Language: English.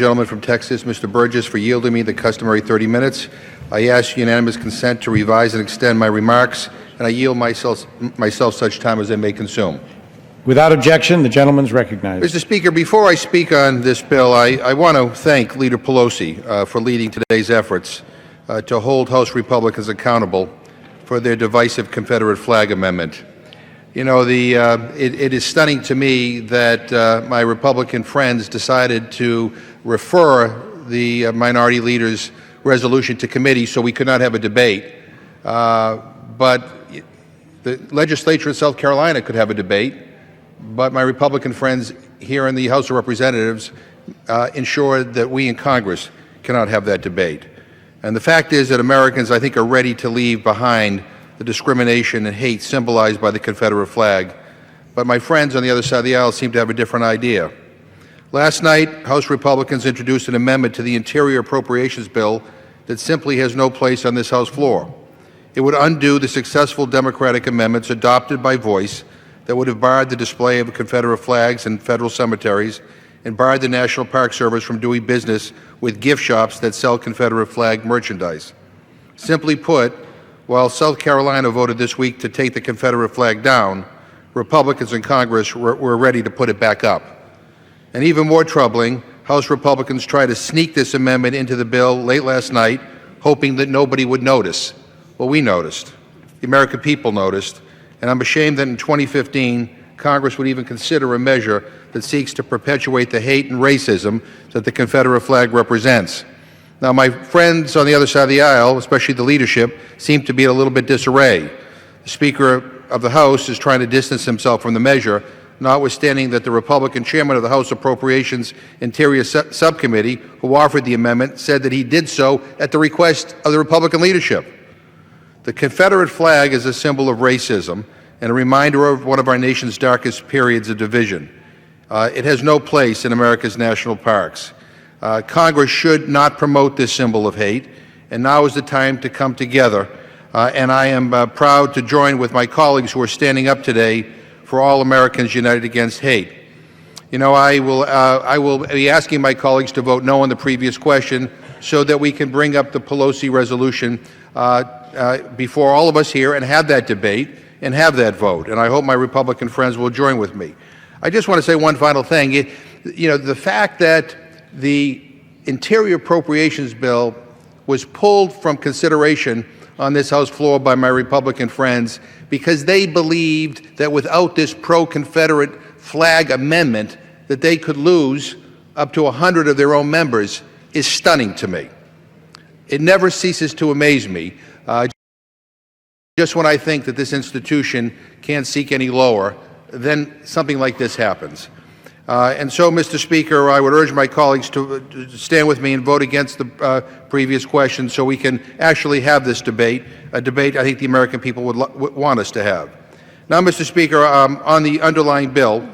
Gentleman from Texas, Mr. Burgess, for yielding me the customary 30 minutes. I ask unanimous consent to revise and extend my remarks, and I yield myself such time as I may consume. Without objection, the gentleman is recognized. Mr. Speaker, before I speak on this bill, I want to thank Leader Pelosi for leading today's efforts to hold House Republicans accountable for their divisive Confederate flag amendment. You know, it is stunning to me that my Republican friends decided to refer the minority leader's resolution to committee so we could not have a debate. But the legislature in South Carolina could have a debate, but my Republican friends here in the House of Representatives ensured that we in Congress cannot have that debate. And the fact is that Americans, I think, are ready to leave behind the discrimination and hate symbolized by the Confederate flag. But my friends on the other side of the aisle seem to have a different idea. Last night, House Republicans introduced an amendment to the Interior Appropriations Bill that simply has no place on this House floor. It would undo the successful Democratic amendments adopted by voice that would have barred the display of Confederate flags in federal cemeteries and barred the National Park Service from doing business with gift shops that sell Confederate flag merchandise. Simply put, while South Carolina voted this week to take the Confederate flag down, Republicans in Congress were ready to put it back up. And even more troubling, House Republicans tried to sneak this amendment into the bill late last night, hoping that nobody would notice. Well, we noticed. The American people noticed. And I'm ashamed that in 2015, Congress would even consider a measure that seeks to perpetuate the hate and racism that the Confederate flag represents. Now, my friends on the other side of the aisle, especially the leadership, seem to be in a little bit disarray. The Speaker of the House is trying to distance himself from the measure, notwithstanding that the Republican chairman of the House Appropriations Interior Subcommittee, who offered the amendment, said that he did so at the request of the Republican leadership. The Confederate flag is a symbol of racism and a reminder of one of our nation's darkest periods of division. It has no place in America's national parks. Congress should not promote this symbol of hate, and now is the time to come together. And I am proud to join with my colleagues who are standing up today for all Americans united against hate. You know, I will be asking my colleagues to vote no on the previous question so that we can bring up the Pelosi resolution before all of us here and have that debate and have that vote. And I hope my Republican friends will join with me. I just want to say one final thing. You know, the fact that the Interior Appropriations Bill was pulled from consideration on this House floor by my Republican friends because they believed that without this pro-Confederate flag amendment that they could lose up to 100 of their own members is stunning to me. It never ceases to amaze me. Just when I think that this institution can't seek any lower, then something like this happens. And so, Mr. Speaker, I would urge my colleagues to stand with me and vote against the previous question so we can actually have this debate, a debate I think the American people would want us to have. Now, Mr. Speaker, on the underlying bill,